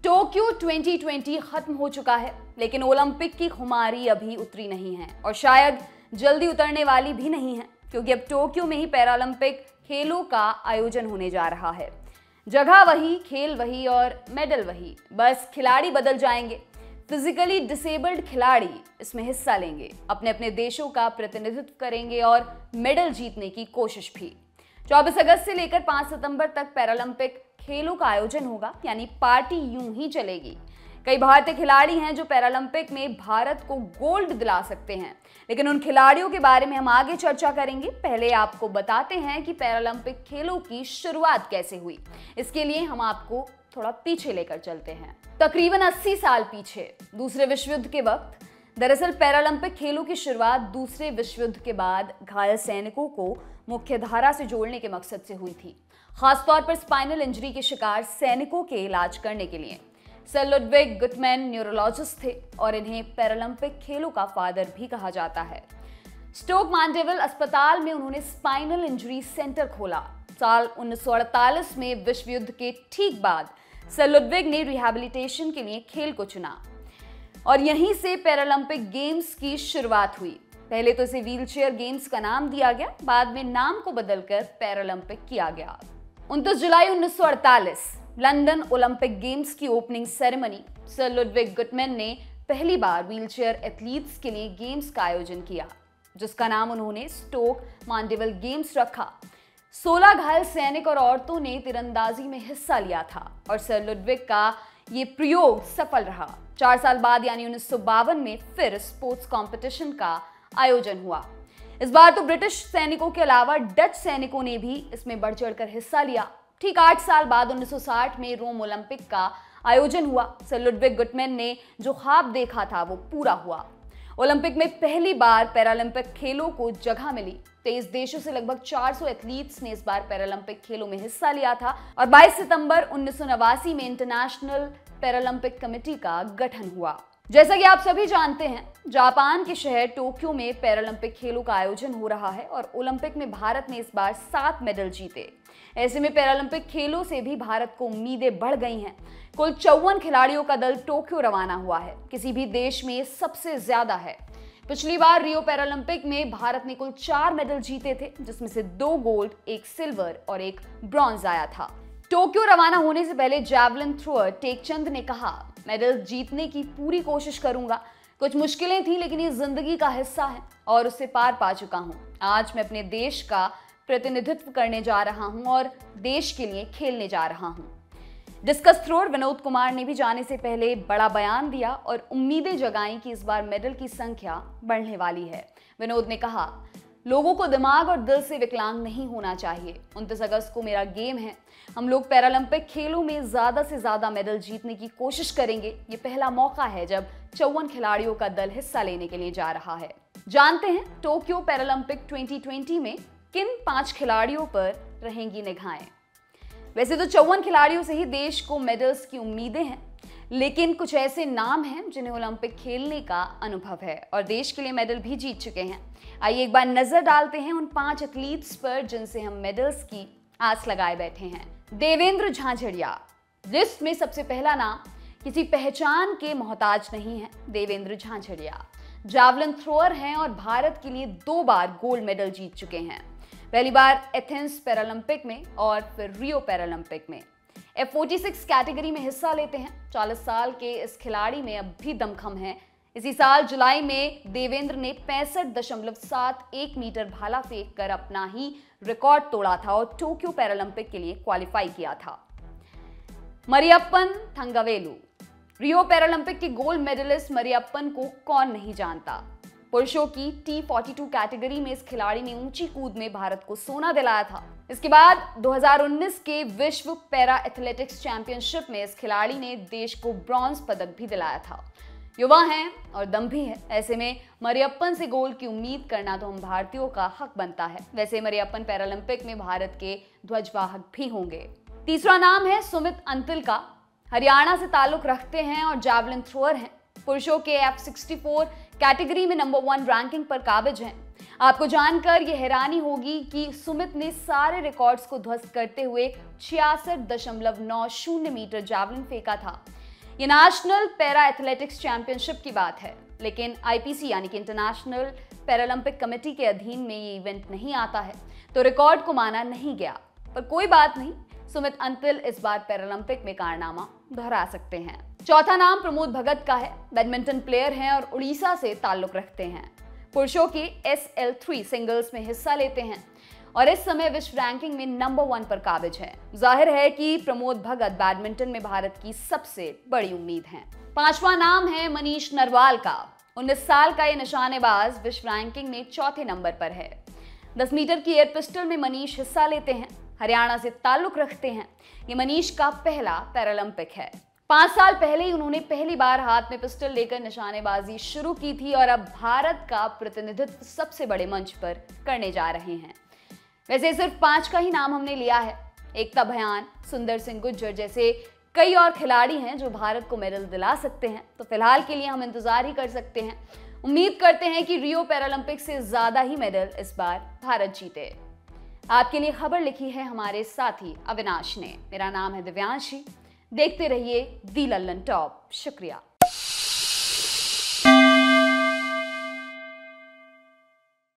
Tokyo 2020 खत्म हो चुका है, लेकिन ओलंपिक की खुमारी अभी उतरी नहीं है और शायद जल्दी उतरने वाली भी नहीं है, क्योंकि अब टोक्यो में ही पैरालंपिक खेलों का आयोजन होने जा रहा है। जगह वही, खेल वही और मेडल वही, बस खिलाड़ी बदल जाएंगे। फिजिकली डिसेबल्ड खिलाड़ी इसमें हिस्सा लेंगे, अपने अपने देशों का प्रतिनिधित्व करेंगे और मेडल जीतने की कोशिश भी। 24 अगस्त से लेकर 5 सितंबर तक पैरालंपिक खेलों का आयोजन होगा, यानी पार्टी यूं ही चलेगी। कई भारतीय खिलाड़ी हैं जो पैरालंपिक में भारत को गोल्ड दिला सकते हैं, लेकिन उन खिलाड़ियों के बारे में हम आगे चर्चा करेंगे। पहले आपको बताते हैं कि पैरालंपिक खेलों की शुरुआत कैसे हुई। इसके लिए हम आपको थोड़ा पीछे लेकर चलते हैं, तकरीबन 80 साल पीछे, दूसरे विश्व युद्ध के वक्त। दरअसल पैरालंपिक खेलों की शुरुआत दूसरे विश्व युद्ध के बाद घायल सैनिकों को मुख्य धारा से जोड़ने के मकसद से हुई थी, खासतौर पर स्पाइनल इंजरी के शिकार सैनिकों के इलाज करने के लिए। सर लुडविग गुटमैन न्यूरोलॉजिस्ट थे और इन्हें पैरालंपिक खेलों का फादर भी कहा जाता है। स्टोक मांडेविल अस्पताल में उन्होंने स्पाइनल इंजरी सेंटर खोला। साल 1948 में विश्व युद्ध के ठीक बाद सर लुडविग ने रिहैबिलिटेशन के लिए खेल को चुना और यहीं से पैरालंपिक गेम्स की शुरुआत हुई। पहले तो इसे व्हीलचेयर गेम्स का नाम दिया गया, बाद में नाम को बदलकर पैरालंपिक किया गया। 29 जुलाई 1948 लंदन ओलंपिक गेम्स की opening ceremony sir Ludwig Guttmann ने पहली बार व्हीलचेयर एथलीट्स के लिए गेम्स का आयोजन किया, जिसका नाम उन्होंने स्टोक मांडेविल गेम्स रखा। 16 घायल सैनिक और औरतों ने तीरंदाजी में हिस्सा लिया था और सर लुडविग का ये प्रयोग सफल रहा। 4 साल बाद यानी 1952 में फिर स्पोर्ट्स कंपटीशन का आयोजन हुआ। इस बार तो ब्रिटिश सैनिकों के अलावा डच सैनिकों ने भी इसमें बढ़ चढ़कर हिस्सा लिया। ठीक 8 साल बाद 1960 में रोम ओलंपिक का आयोजन हुआ। सर लुडविग गुटमैन ने जो ख्वाब देखा था वो पूरा हुआ। ओलंपिक में पहली बार पैरालंपिक खेलों को जगह मिली। 23 देशों से लगभग 400 एथलीट्स ने इस बार पैरालंपिक खेलों में हिस्सा लिया था और 22 सितंबर 1989 में इंटरनेशनल पैरालंपिक कमेटी का गठन हुआ। जैसा कि आप सभी जानते हैं, जापान के शहर टोक्यो में पैरालंपिक खेलों का आयोजन हो रहा है और ओलंपिक में भारत ने इस बार 7 मेडल जीते। ऐसे में पैरालंपिक खेलों से भी भारत को उम्मीदें बढ़ गई हैं। कुल 54 खिलाड़ियों का दल टोक्यो रवाना हुआ है, किसी भी देश में सबसे ज्यादा है। पिछली बार रियो पैरालंपिक में भारत ने कुल 4 मेडल जीते थे, जिसमें से 2 गोल्ड, 1 सिल्वर और 1 ब्रॉन्ज आया था। टोक्यो रवाना होने से पहले जैवलिन थ्रोअर टेकचंद ने कहा, मेडल जीतने की पूरी कोशिश करूंगा। कुछ मुश्किलें थी, लेकिन ये जिंदगी का हिस्सा है और उससे पार पा चुका हूं। आज मैं अपने देश का प्रतिनिधित्व करने जा रहा हूं और देश के लिए खेलने जा रहा हूं। डिस्कस थ्रोअर विनोद कुमार ने भी जाने से पहले बड़ा बयान दिया और उम्मीदें जगाई कि इस बार मेडल की संख्या बढ़ने वाली है। विनोद ने कहा, लोगों को दिमाग और दिल से विकलांग नहीं होना चाहिए। 29 अगस्त को मेरा गेम है। हम लोग पैरालंपिक खेलों में ज्यादा से ज्यादा मेडल जीतने की कोशिश करेंगे। ये पहला मौका है जब 54 खिलाड़ियों का दल हिस्सा लेने के लिए जा रहा है। जानते हैं टोक्यो पैरालंपिक 2020 में किन 5 खिलाड़ियों पर रहेंगी निगाहें। वैसे तो 54 खिलाड़ियों से ही देश को मेडल्स की उम्मीदें हैं, लेकिन कुछ ऐसे नाम हैं जिन्हें ओलंपिक खेलने का अनुभव है और देश के लिए मेडल भी जीत चुके हैं। आइए एक बार नजर डालते हैं उन 5 एथलीट्स पर जिनसे हम मेडल्स की आस लगाए बैठे हैं। देवेंद्र झाझड़िया, लिस्ट में सबसे पहला नाम किसी पहचान के मोहताज नहीं है। देवेंद्र झाझड़िया जावलिन थ्रोअर हैं और भारत के लिए 2 बार गोल्ड मेडल जीत चुके हैं। पहली बार एथेंस पैरालंपिक में और फिर रियो पैरालंपिक में। F46 कैटेगरी में हिस्सा लेते हैं। 40 साल के इस खिलाड़ी में अब भी दमखम है। इसी साल जुलाई में देवेंद्र ने 65.71 मीटर भाला फेंक कर अपना ही रिकॉर्ड तोड़ा था और टोक्यो पैरालंपिक के लिए क्वालिफाई किया था। मरियप्पन थंगावेलु, रियो पैरालंपिक के गोल्ड मेडलिस्ट मरियप्पन को कौन नहीं जानता। पुरुषों की T42 कैटेगरी में इस खिलाड़ी ने ऊंची कूद में भारत को सोना दिलाया था। इसके बाद 2019 के विश्व पैरा एथलेटिक्स चैंपियनशिप में इस खिलाड़ी ने देश को ब्रॉन्ज पदक भी दिलाया था। युवा हैं और दम भी है, ऐसे में मरियप्पन से गोल्ड की उम्मीद करना तो हम भारतीयों का हक बनता है। वैसे मरियप्पन पैरालंपिक में भारत के ध्वजवाहक भी होंगे। तीसरा नाम है सुमित अंतिल का। हरियाणा से ताल्लुक रखते हैं और जैवलिन थ्रोअर हैं। पुरुषों के F64 कैटेगरी में नंबर 1 रैंकिंग पर काबिज हैं। आपको जानकर यह हैरानी होगी कि सुमित ने सारे रिकॉर्ड्स को ध्वस्त करते हुए 66.90 मीटर जैवलिन फेंका था। ये नेशनल पैरा एथलेटिक्स चैंपियनशिप की बात है, लेकिन आईपीसी यानी कि इंटरनेशनल पैरालंपिक कमेटी के अधीन में ये इवेंट नहीं आता है, तो रिकॉर्ड को माना नहीं गया। पर कोई बात नहीं, सुमित अंतिल इस बार पैरालंपिक में कारनामा दोहरा सकते हैं। चौथा नाम प्रमोद भगत का है। बैडमिंटन प्लेयर हैं और उड़ीसा से ताल्लुक रखते हैं। पुरुषों के SL3 सिंगल्स में हिस्सा लेते हैं और इस समय विश्व रैंकिंग में नंबर 1 पर काबिज है। जाहिर है कि प्रमोद भगत बैडमिंटन में भारत की सबसे बड़ी उम्मीद हैं। पांचवा नाम है मनीष नरवाल का। 19 साल का ये निशानेबाज विश्व रैंकिंग में चौथे नंबर पर है। 10 मीटर की एयर पिस्टल में मनीष हिस्सा लेते हैं। हरियाणा से ताल्लुक रखते हैं। ये मनीष का पहला पैरालंपिक है। 5 साल पहले ही उन्होंने पहली बार हाथ में पिस्टल लेकर निशानेबाजी शुरू की थी और अब भारत का प्रतिनिधित्व सबसे बड़े मंच पर करने जा रहे हैं। वैसे सिर्फ 5 का ही नाम हमने लिया है। एकता भयान, सुंदर सिंह गुर्जर जैसे कई और खिलाड़ी हैं जो भारत को मेडल दिला सकते हैं। तो फिलहाल के लिए हम इंतजार ही कर सकते हैं। उम्मीद करते हैं कि रियो पैरालंपिक से ज्यादा ही मेडल इस बार भारत जीते। आपके लिए खबर लिखी है हमारे साथी अविनाश ने। मेरा नाम है दिव्यांशी। देखते रहिए दी लल्लन टॉप। शुक्रिया।